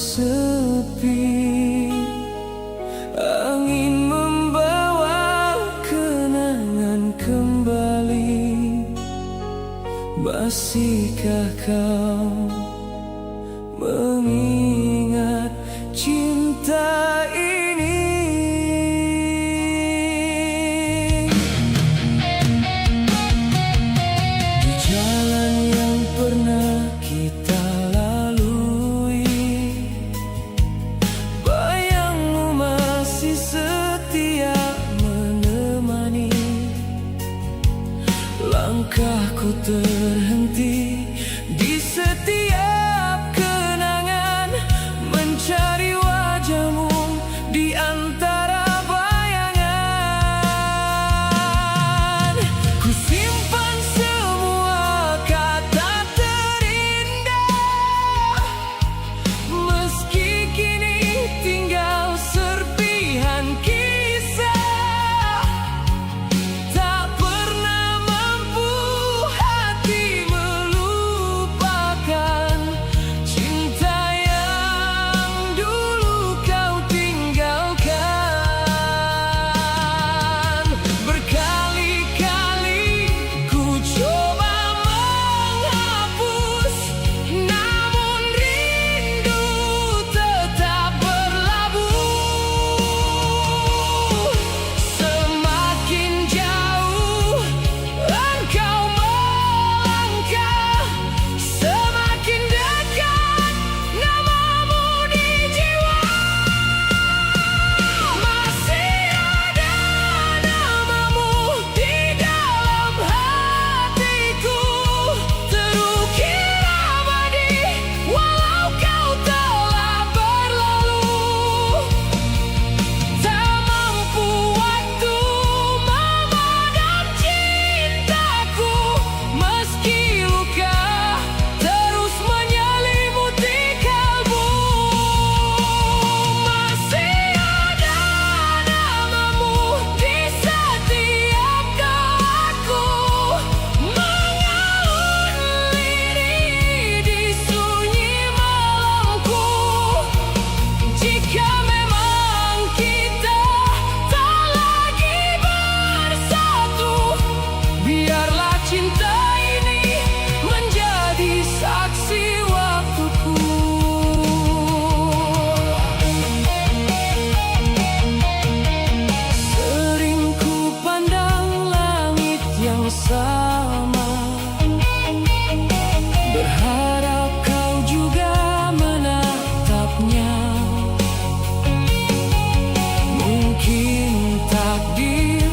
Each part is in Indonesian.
sepi, angin membawa kenangan kembali. Masihkah kau mengingat cinta ini? Di jalan yang pernah kita lalui, bayangmu masih setia menemani. Langkahku terhenti di setiap kenangan, mencari wajahmu di antara bayangan. Ku simpan semua kata terindah, meski kini tinggal serpihan kisah. Tak pernah mampu hati melupakan cinta yang dulu kau tinggalkan. Berkali-kali ku coba menghapus, namun rindu tetap berlabuh. Semakin jauh engkau melangkah, semakin dekat namamu di jiwa. Masih ada namamu di dalam hatiku, terukir abadi walau kau telah berlalu. Tak mampu waktu memadam cintaku, meski luka terus menyelimuti kalbu. Masih ada namamu di setiap doaku, mengalun lirih di sunyi malamku. Jika memang kita tak lagi bersatu, biarlah cinta ini menjadi saksi waktuku. Sering ku pandang langit yang sama, berharap kau juga menatapnya. Mungkin takdir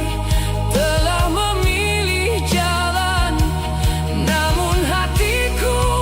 telah memilih jalan, namun hatiku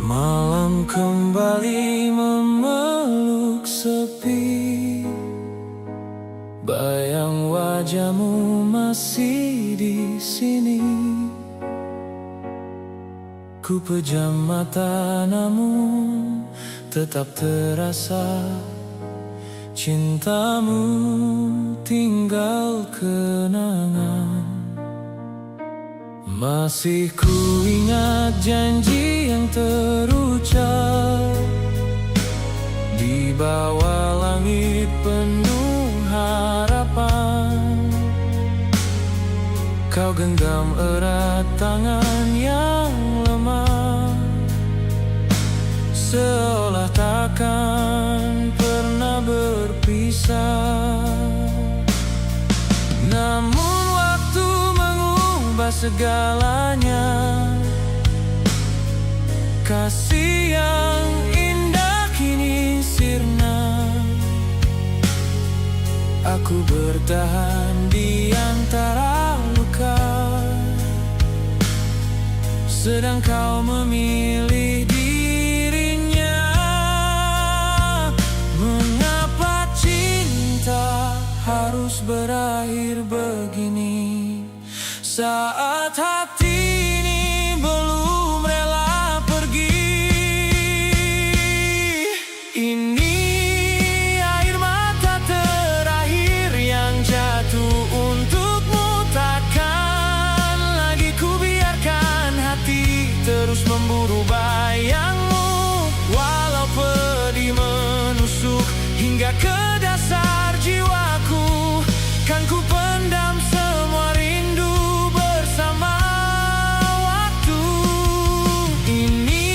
Malam kembali memeluk sepi, bayang wajahmu masih di sini. Ku pejam mata namun tetap terasa cintamu tinggal kenangan. Masih ku ingat janji yang terucap di bawah langit penuh harapan. Kau genggam erat tangan yang lemah, seolah takkan pernah berpisah. Namun waktu mengubah segalanya. Kasih yang indah kini sirna. Aku bertahan di antara luka, sedang kau memilih dirinya. Mengapa cinta harus berakhir begini, saat hati ini belum rela pergi? Ini air mata terakhir yang jatuh untukmu. Takkan lagi ku biarkan hati terus memburu bayangmu. Walau pedih menusuk hingga ke dasar jiwaku, kan ku pendam semua rindu bersama waktu. Ini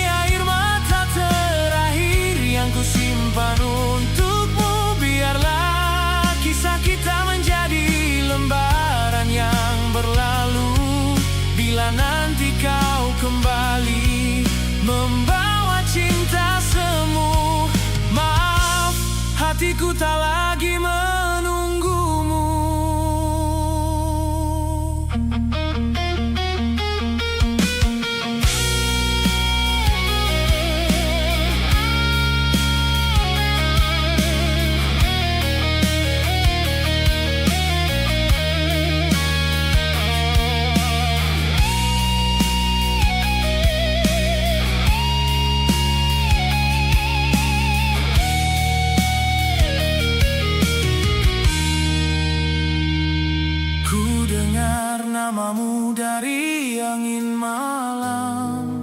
air mata terakhir yang ku simpan untukmu. Biarlah kisah kita menjadi lembaran yang berlalu. Bila nanti kau kembali membawa cinta semu, maaf, hatiku tak lagi menunggumu. Ku dengar namamu dari angin malam,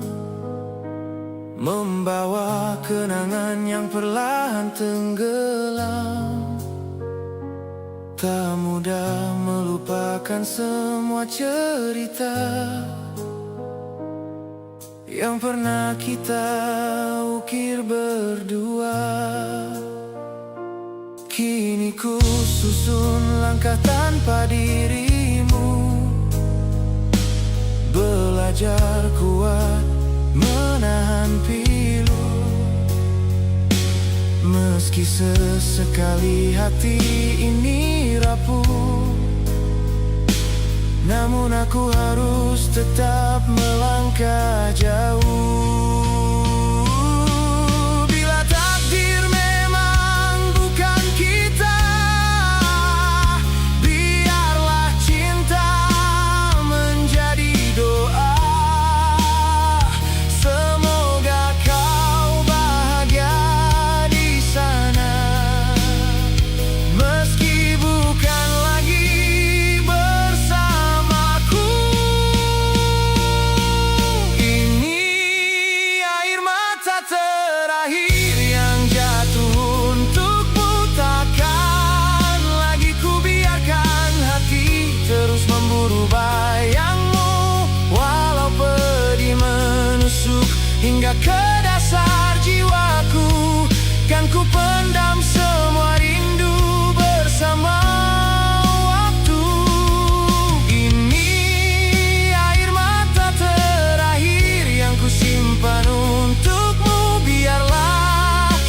membawa kenangan yang perlahan tenggelam. Tak mudah melupakan semua cerita yang pernah kita ukir berdua. Kini ku susun langkah tanpa dirimu, belajar kuat menahan pilu. Meski sesekali hati ini rapuh, namun aku harus tetap melangkah jauh. Bila takdir memang bukan kita, biarlah cinta menjadi doa. Semoga kau bahagia di sana, meski bukan lagi bersamaku. Ini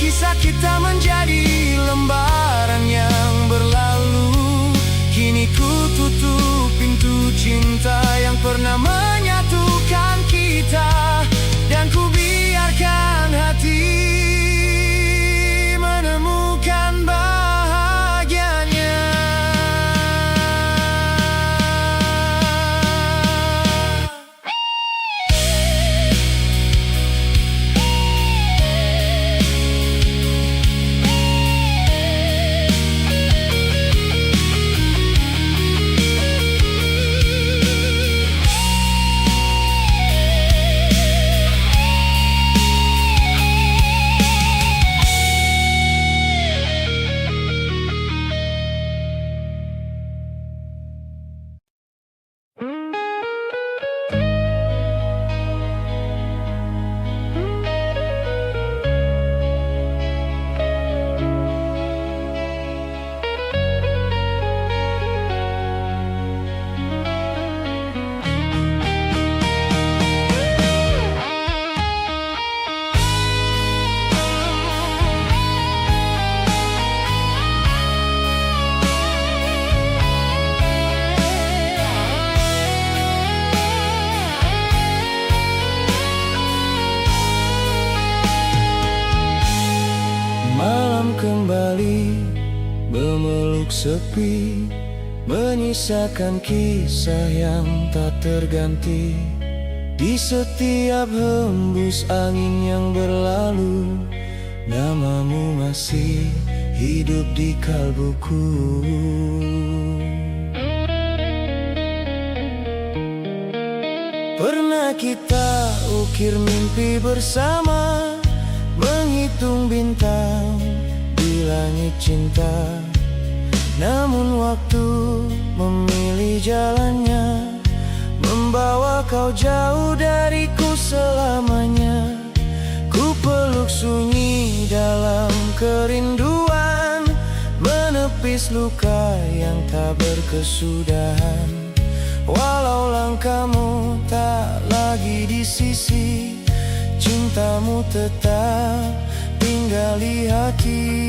Kisah kita menjadi lembaran yang berlalu. Kini ku tutup pintu cinta yang pernah menyatukan kita, dan ku biarkan hati menemukan bahagianya. Malam kembali memeluk sepi, menyisakan kisah yang tak terganti. Di setiap hembus angin yang berlalu, namamu masih hidup di kalbuku. Pernah kita ukir mimpi bersama, menghitung bintang di langit cinta. Namun waktu memilih jalannya, membawa kau jauh dariku selamanya. Ku peluk sunyi dalam kerinduan, menepis luka yang tak berkesudahan. Walau langkahmu tak lagi di sisi, cintamu tetap tinggal di hati.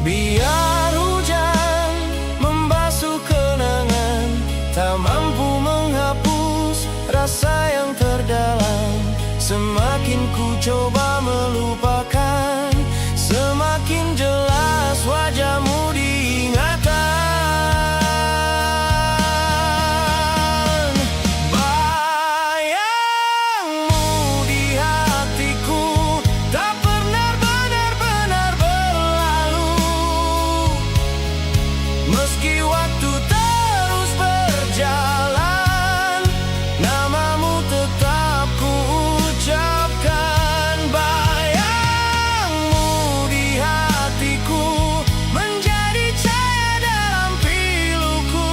Biar hujan membasuh kenangan, tak mampu menghapus rasa yang terdalam. Semakin ku coba melupakan, semakin jelas wajahmu diingatan. Meski waktu terus berjalan, namamu tetap ku ucapkan. Bayangmu di hatiku menjadi cahaya dalam piluku.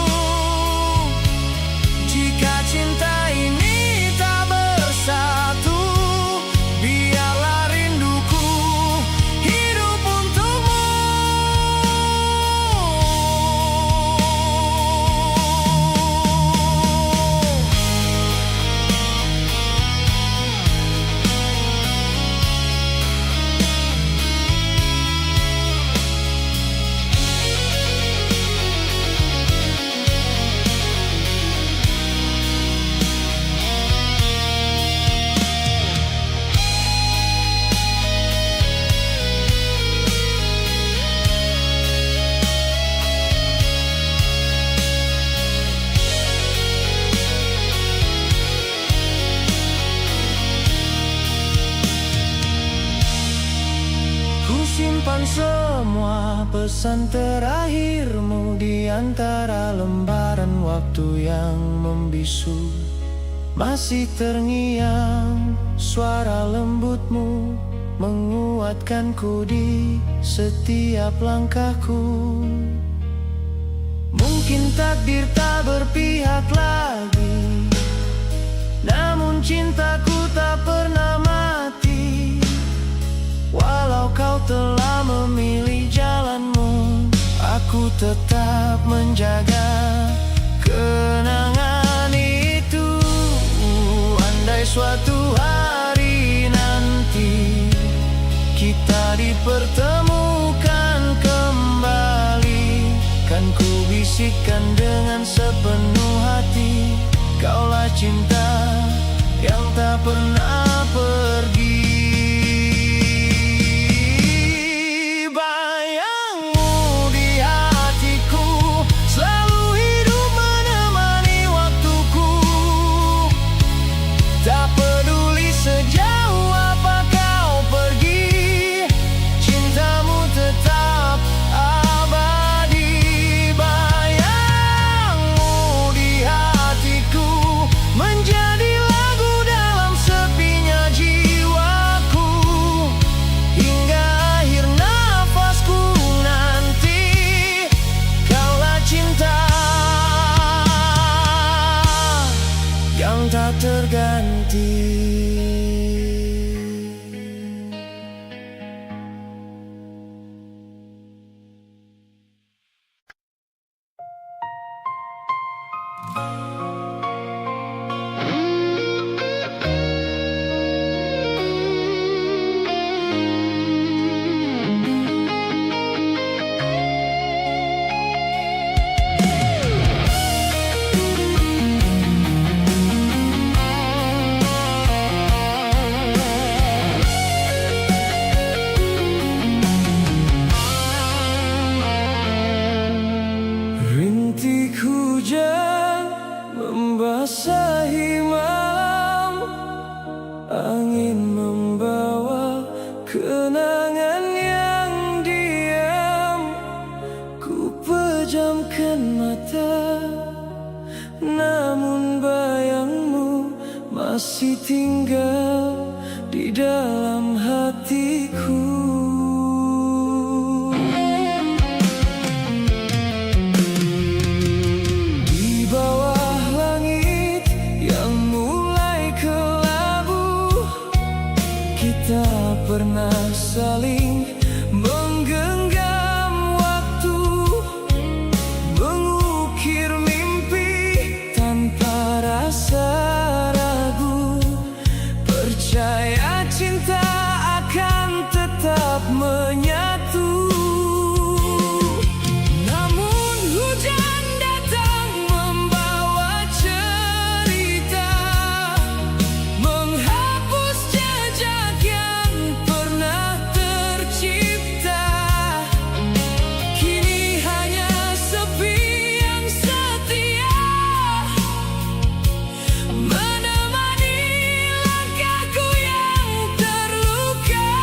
Jika cinta ini tak bersatu, biarlah rinduku hidup untukmu. Simpan semua pesan terakhirmu di antara lembaran waktu yang membisu. Masih terngiang suara lembutmu, menguatkanku di setiap langkahku. Mungkin takdir tak berpihak lagi, namun cintaku tak pernah mati. Walau kau telah memilih jalanmu, aku tetap menjaga kenangan itu. Andai suatu hari pertemukan kembali. Kan ku bisikkan dengan sepenuh hati, kaulah cinta yang tak pernah pergi. Bayangmu di hatiku, selalu hidup menemani waktuku. Tak peduli sejauh apa kau pergi, cintamu tetap abadi. Bayangmu di hatiku, menjadi lagu dalam sepinya jiwaku. Hingga akhir nafasku nanti, kaulah cinta yang tak terganti. Rintik hujan membasahi malam, angin membawa kenangan yang diam. Ku pejamkan mata, namun bayangmu masih tinggal di dalam hatiku. Tak pernah saling menggenggam waktu, mengukir mimpi tanpa rasa ragu. Percaya cinta akan tetap menyatu. Namun hujan datang membawa cerita, menghapus jejak yang pernah tercipta. Kini hanya sepi yang setia menemani langkahku yang terluka.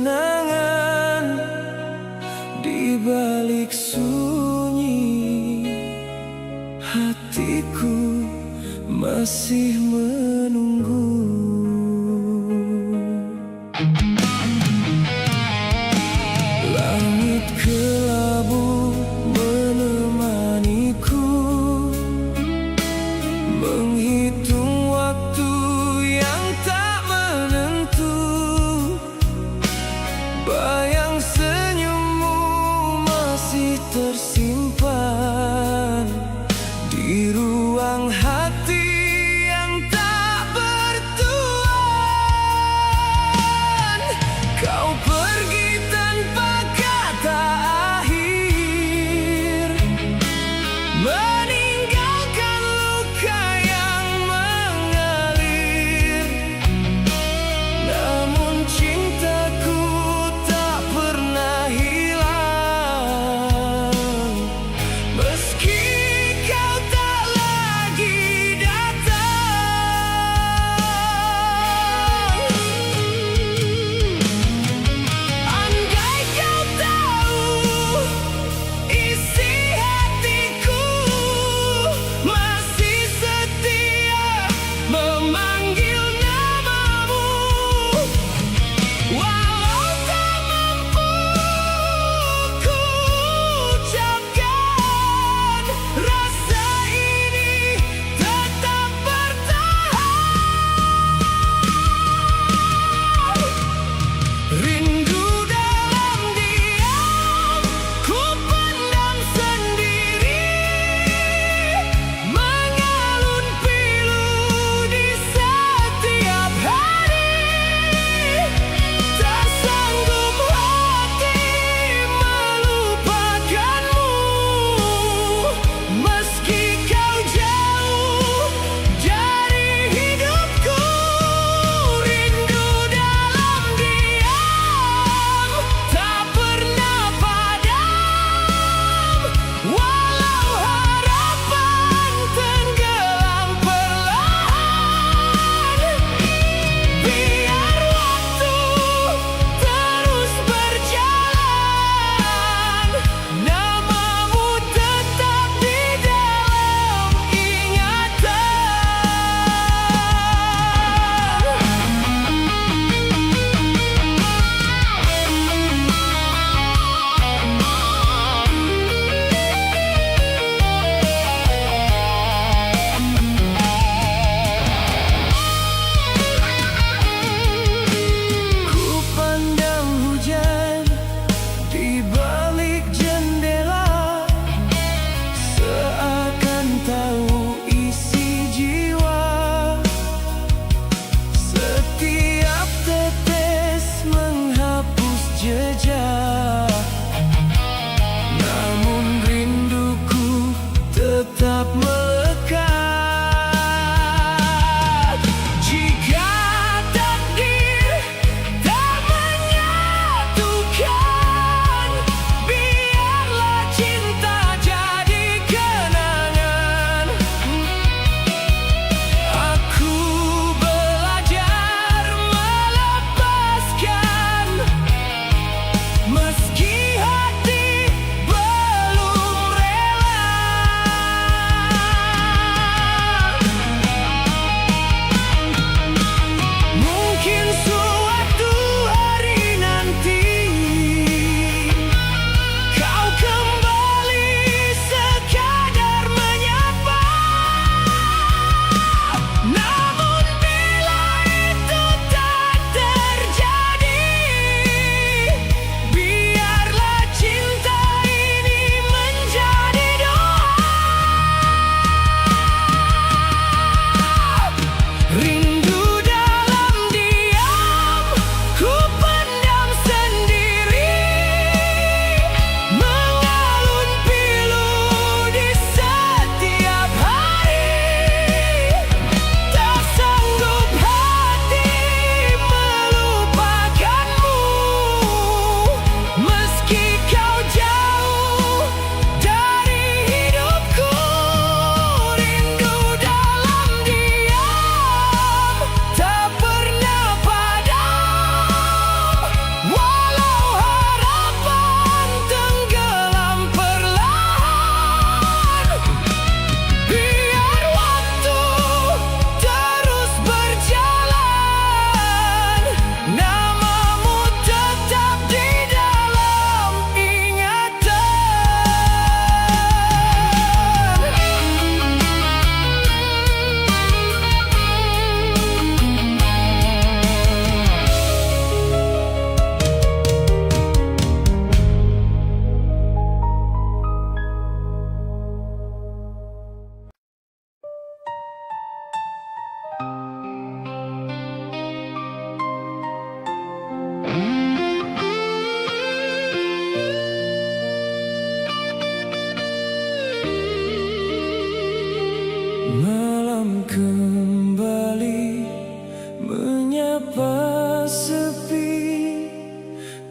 kenangan di balik sunyi. Hatiku masih menunggu. Langit kelabu menemaniku, menghitung waktu yang tak menentu. Bayang senyummu masih tersimpan di ruang hati yang tak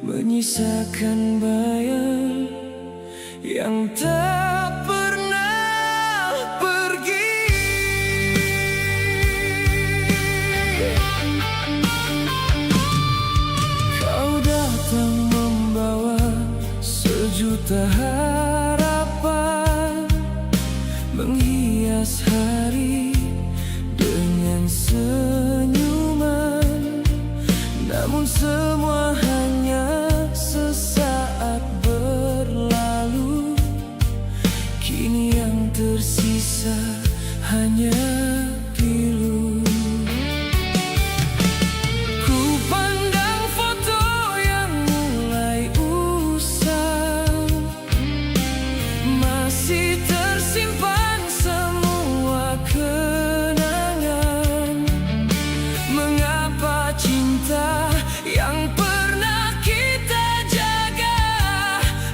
menyisakan bayang yang tak pernah pergi. Kau datang membawa sejuta harapan, menghias hari dengan senyuman. Namun semua hanya sesaat berlalu. Kini yang tersisa hanya pilu. Ku pandang foto yang mulai usang, masih tersimpan semua kenangan. Mengapa cinta yang pernah kita jaga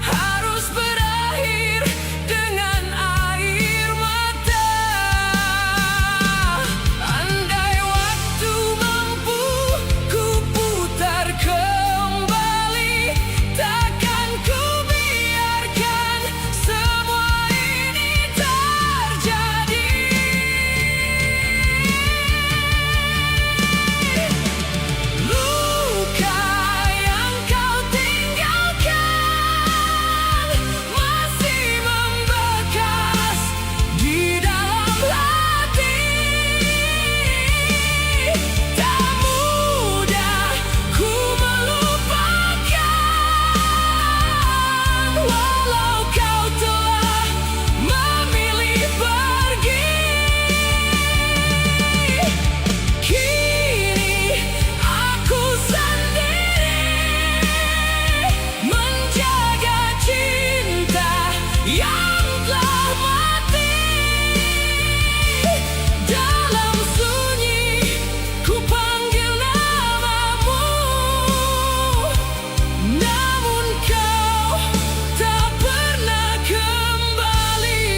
harus berakhir dengan air mata? Andai waktu mampu ku putar kembali, takkan ku biarkan semua ini terjadi. Luka yang kau tinggalkan masih membekas di dalam hati. Tak mudah ku melupakan, walau kau telah memilih pergi. Kini aku sendiri menjaga cinta yang telah mati. Dalam sunyi ku panggil namamu, namun kau tak pernah kembali.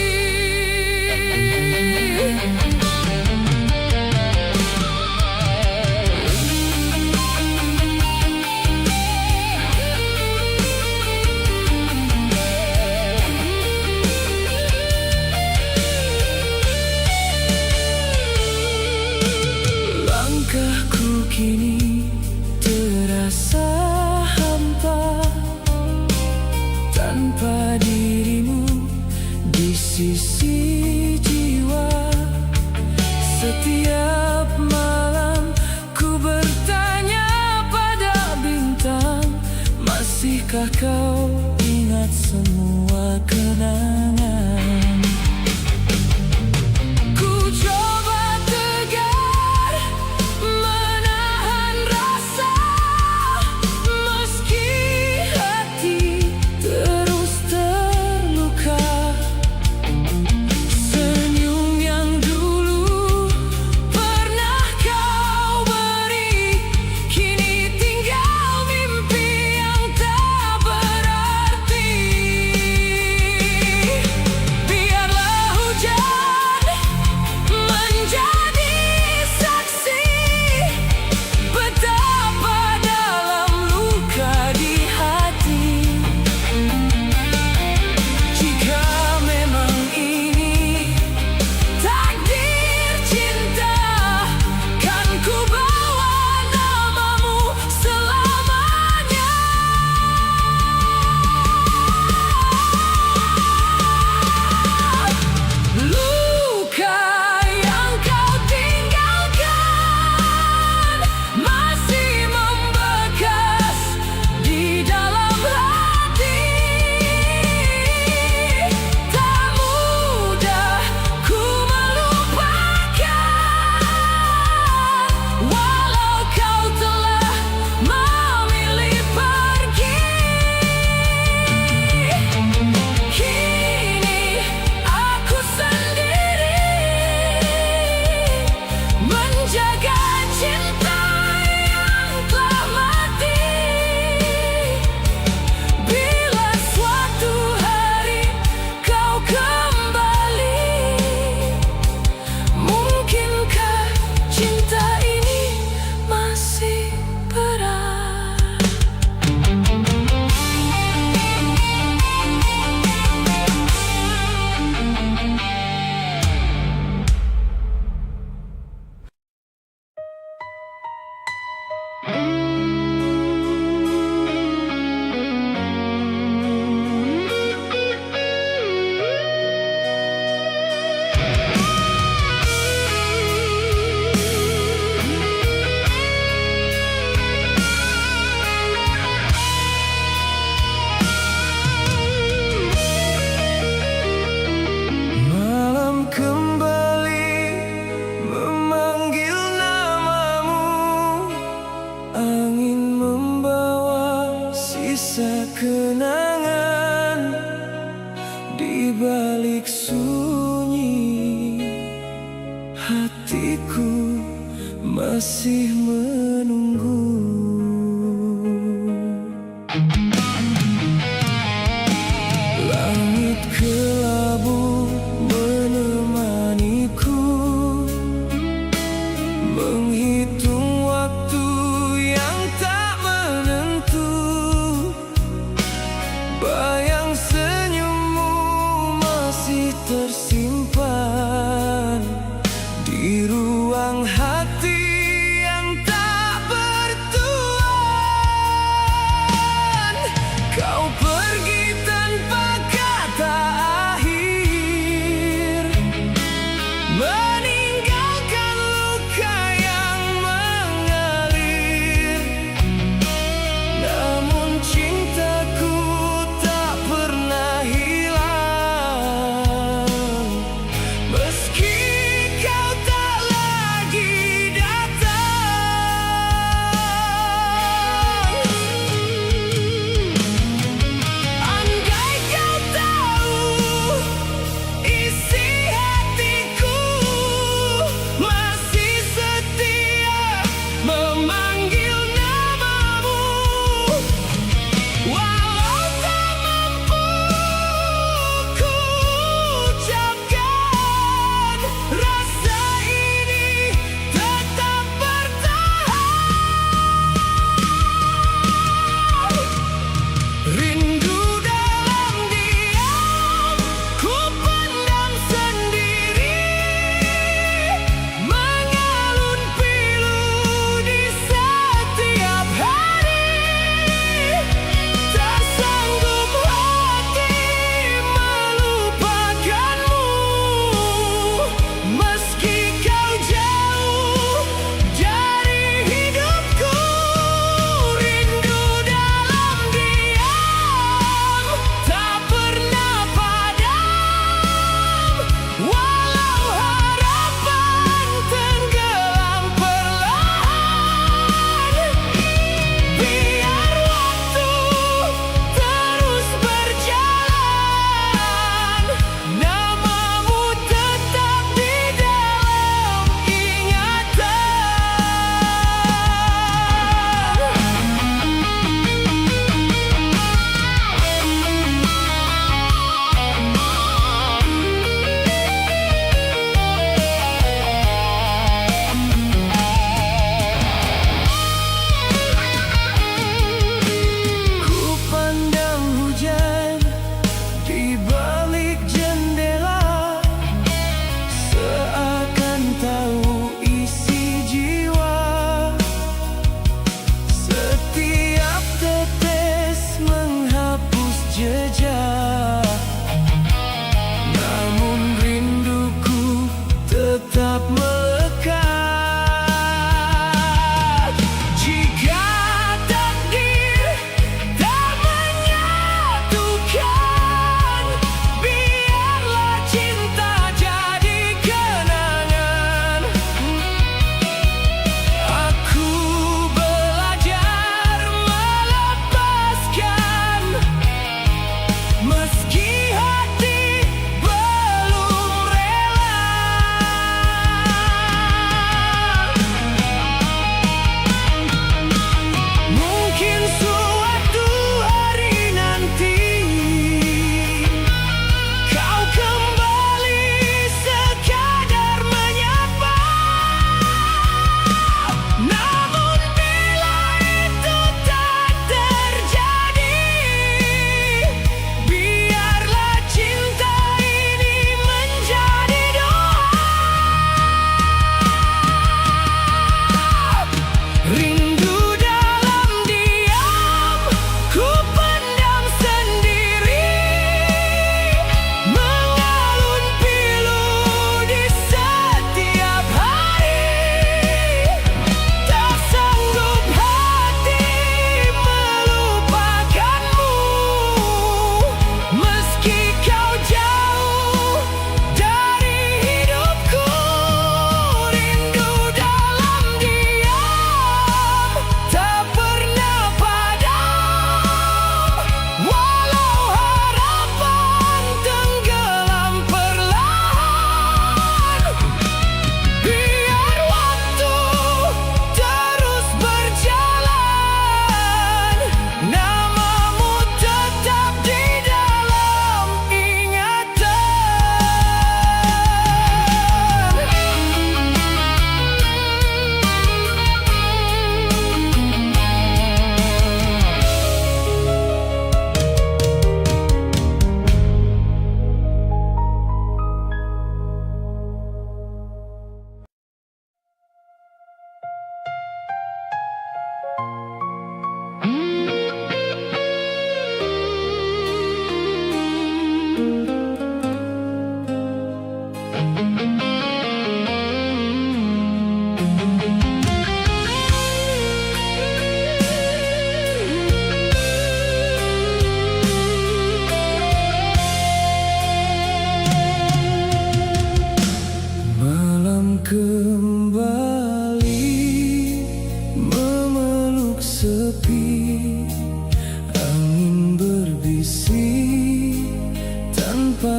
Langkahku kini terasa hampa tanpa dirimu di sisi jiwa. Setiap malam ku bertanya pada bintang, masihkah kau ingat semua kenangan? Ku coba tegar menahan rasa, meski hati terus terluka. Senyum yang dulu pernah kau beri, kini tinggal mimpi yang tak berarti. rasa kenangan di balik sunyi. Hatiku masih menunggu. Langit kelabu menemaniku, menghitung waktu yang tak menentu. Bayang senyummu masih tersimpan di ruang hati yang tak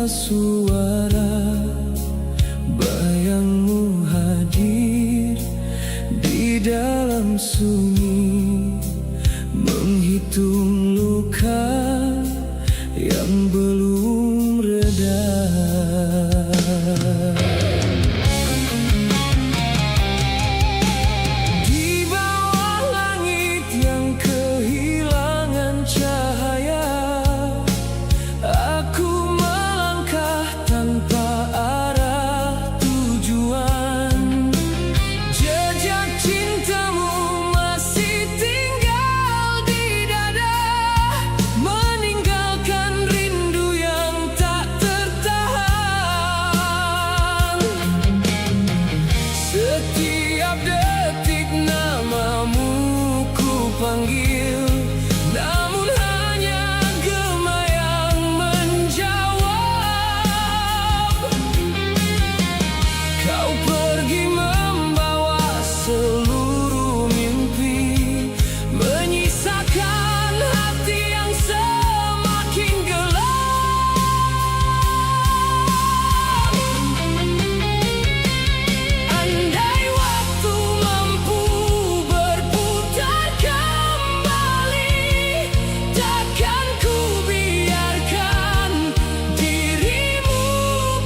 tanpa suara, bayangmu hadir di dalam sunyi, menghitung luka yang belum reda. Di bawah langit yang kehilangan cahaya, aku melangkah tanpa arah tujuan. Jejak cintamu masih tinggal di dada, meninggalkan rindu yang tak tertahan. Setiap detik namamu ku panggil, namun hanya gema yang menjawab. Kau pergi membawa seluruh mimpi, menyisakan hati yang semakin gelap. Andai waktu mampu berputar kembali, takkan ku biarkan dirimu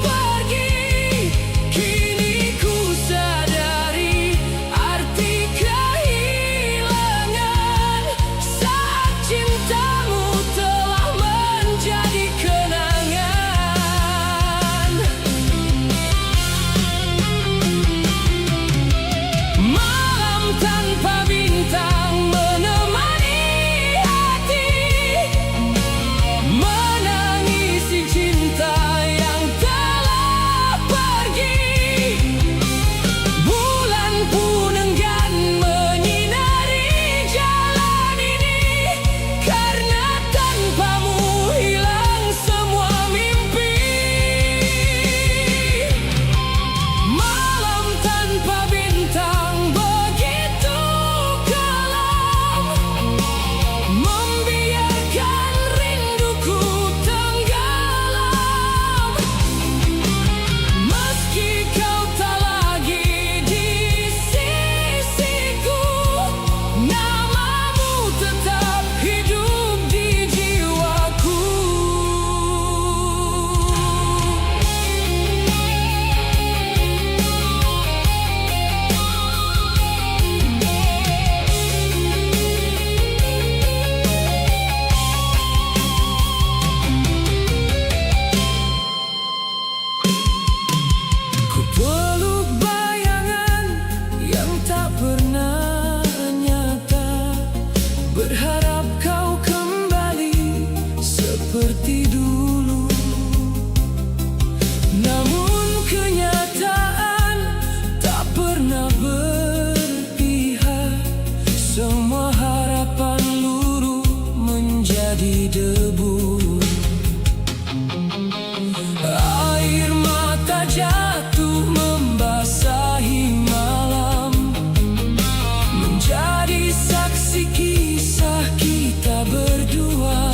pergi. Kini ku sadari arti kehilangan, saat cintamu telah menjadi kenangan. Malam tanpa bintang menemani hati, menangisi cinta yang telah pergi. Bulan pun enggan menyinari jalan ini, karena tanpamu hilang semua mimpi. Malam tanpa bintang begitu kelam, membiarkan rinduku tenggelam. Meski kau tak lagi di sisiku, namamu tetap hidup di jiwaku. Ku peluk bayangan yang tak pernah nyata, berharap kau kembali seperti dulu. Namun kenyataan tak pernah berpihak, semua harapan luruh menjadi debu. Air mata jatuh membasahi malam, menjadi saksi kisah kita berdua.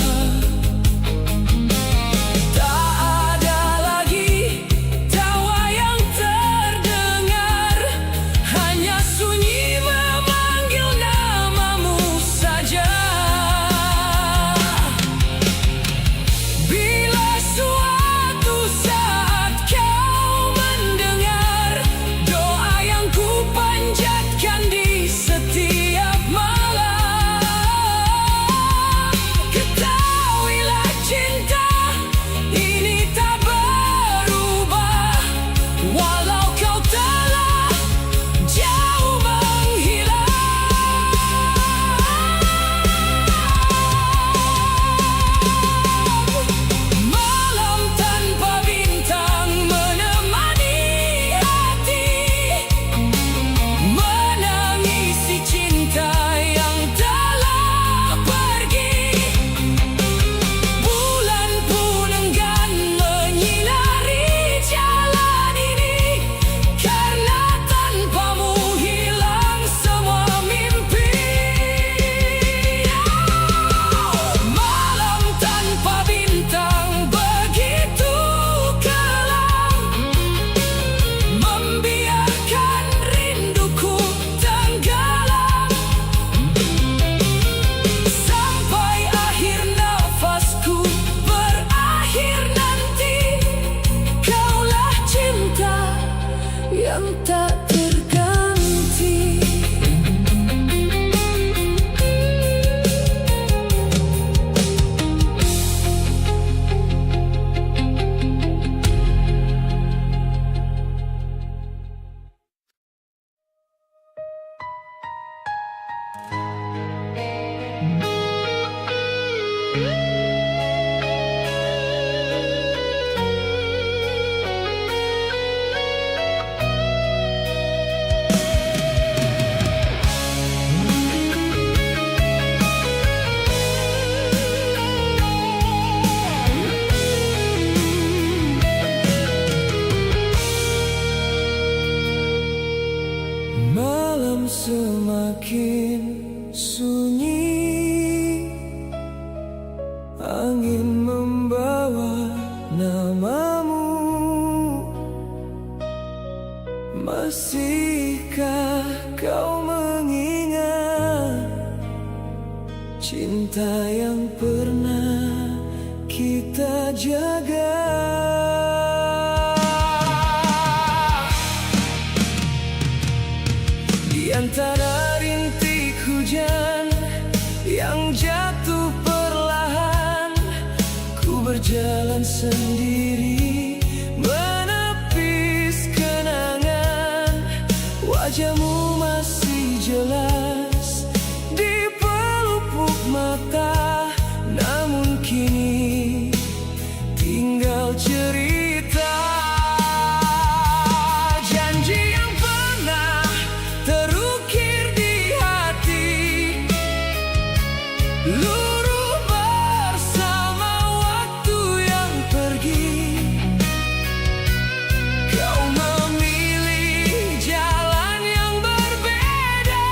Tak ada lagi tawa yang terdengar, hanya sunyi memanggil namamu saja. Malam semakin sunyi, angin membawa namamu. Masihkah kau mengingat cinta yang pernah kita jaga? Di antara rintik hujan yang jatuh perlahan, ku berjalan sendiri menepis kenangan. Wajahmu masih jelas di pelupuk mata, namun kini tinggal cerita. Janji yang pernah terukir di hati, luruh bersama waktu yang pergi. Kau memilih jalan yang berbeda,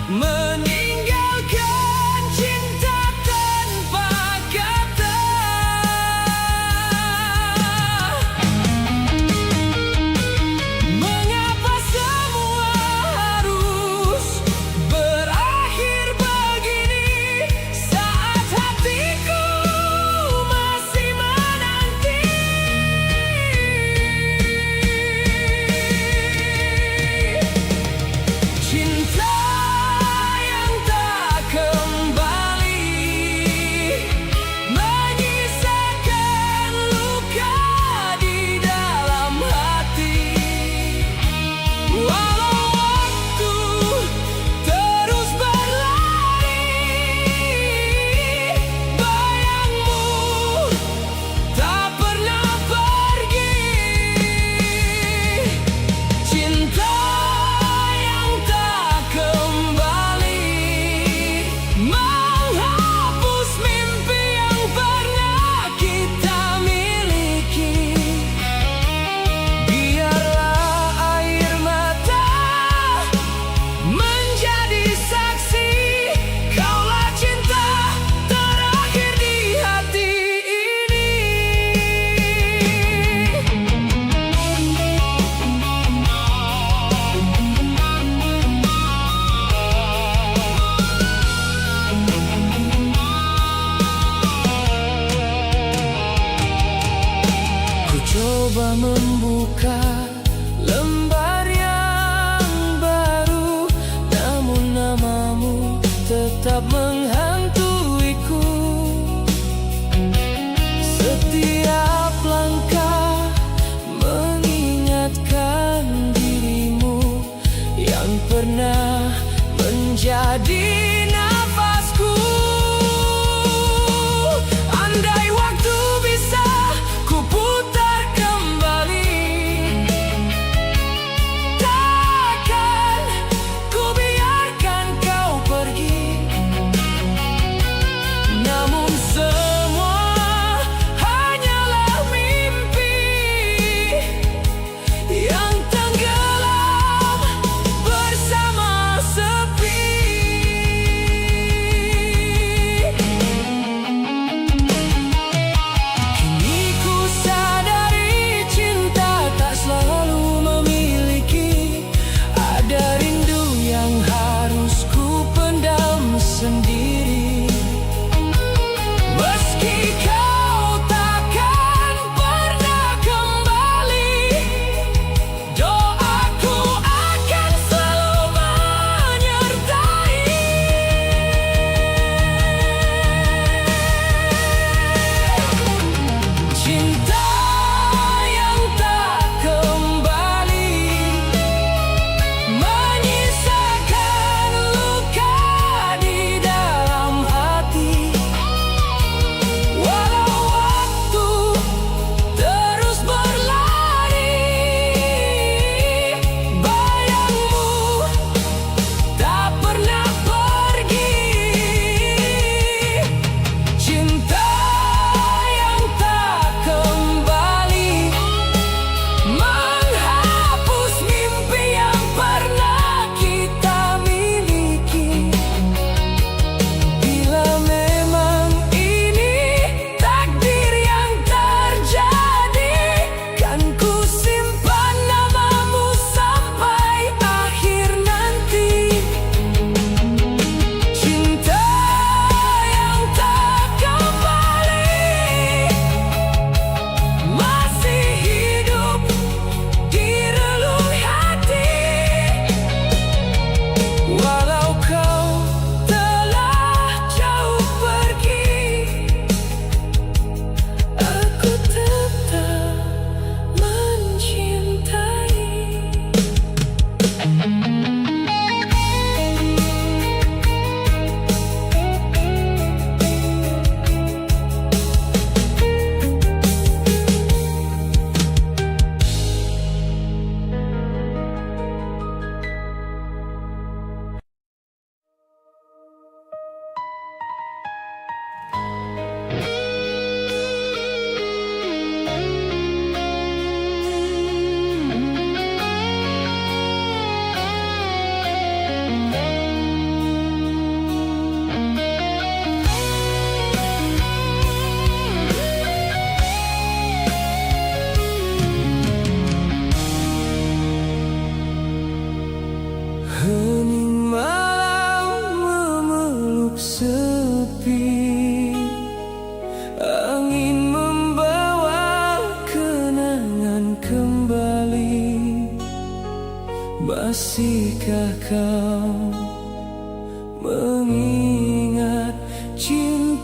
meninggalkan cinta tanpa kata. Mengapa semua harus berakhir begini, saat hatiku masih menanti? Cinta yang tak kembali menyisakan luka di dalam hati. Walau waktu terus berlari, bayangmu tak pernah pergi. Cinta yang tak kembali menghapus mimpi yang pernah kita miliki. Biarlah air mata menjadi saksi, kaulah cinta terakhir di hati ini. Ku coba membuka lembar yang baru, namun namamu tetap menghantuiku. Setiap langkah mengingatkan dirimu yang pernah menjadi nafasku. Andai waktu bisa ku putar kembali, takkan ku biarkan kau pergi.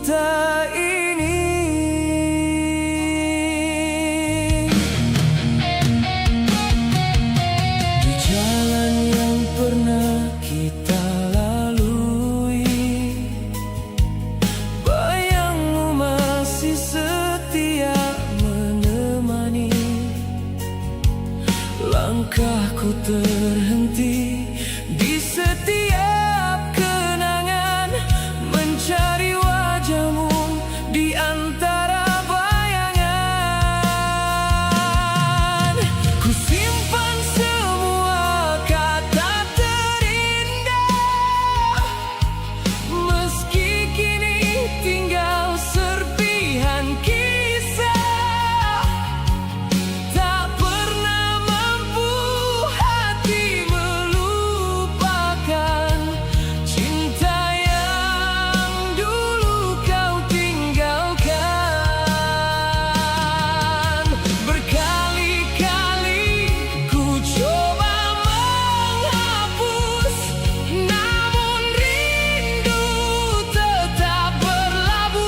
cinta ini. Di jalan yang pernah kita lalui, bayangmu masih setia menemani. Langkahku terhenti di setiap kenangan, mencari wajahmu di antara bayangan. Ku simpan semua kata terindah, meski kini tinggal serpihan kisah. Tak pernah mampu hati melupakan cinta yang dulu kau tinggalkan. Berkali-kali ku coba menghapus, namun rindu tetap berlabuh.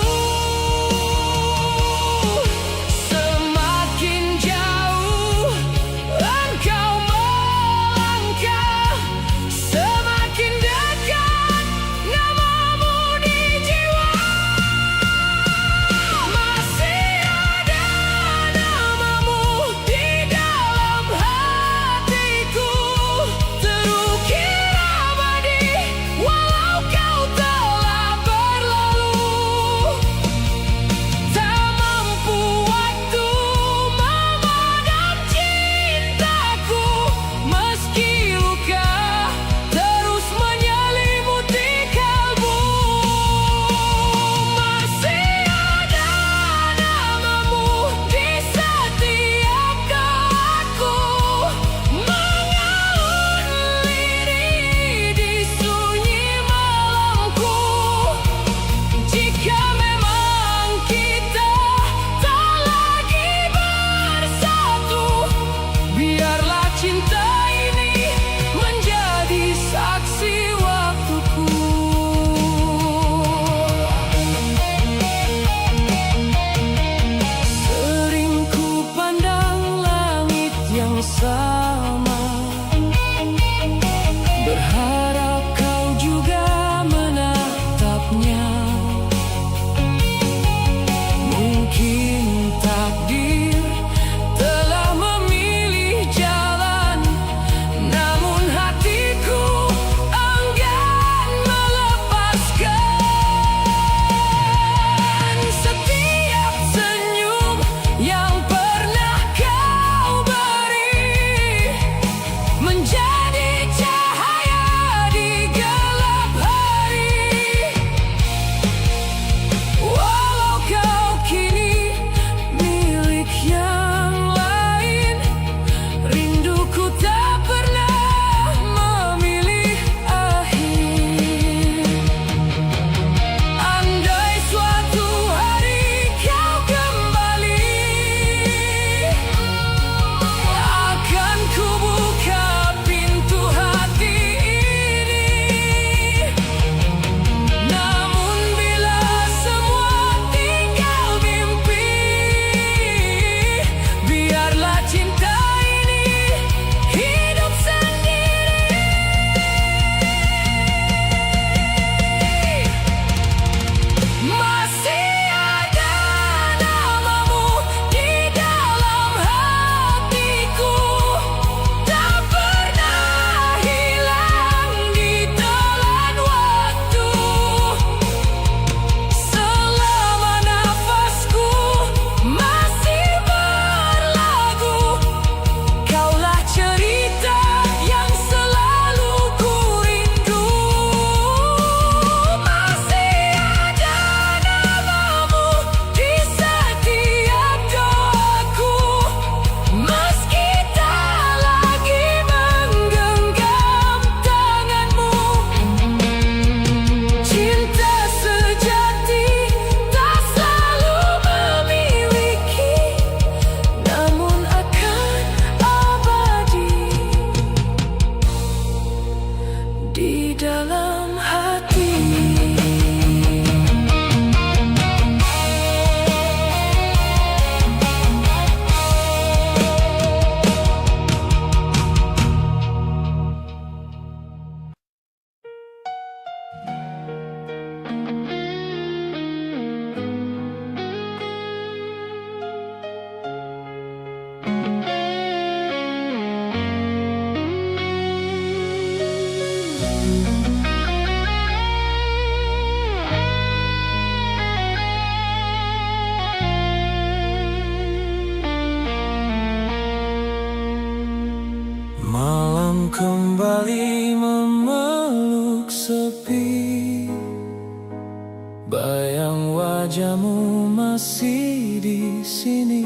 wajahmu masih di sini.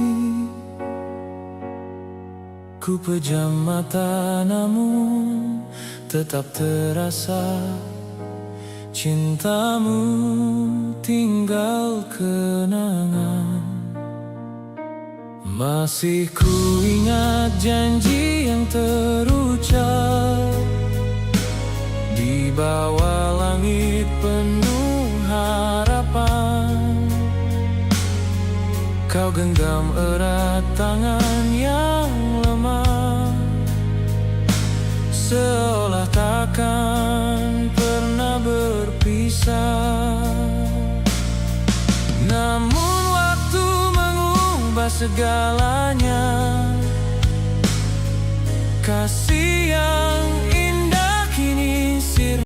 Ku pejam mata namun tetap terasa cintamu tinggal kenangan. Masih ku ingat janji yang terucap di bawah langit penuh harapan. Kau genggam erat tangan yang lemah, seolah takkan pernah berpisah. Namun waktu mengubah segalanya. Kasih yang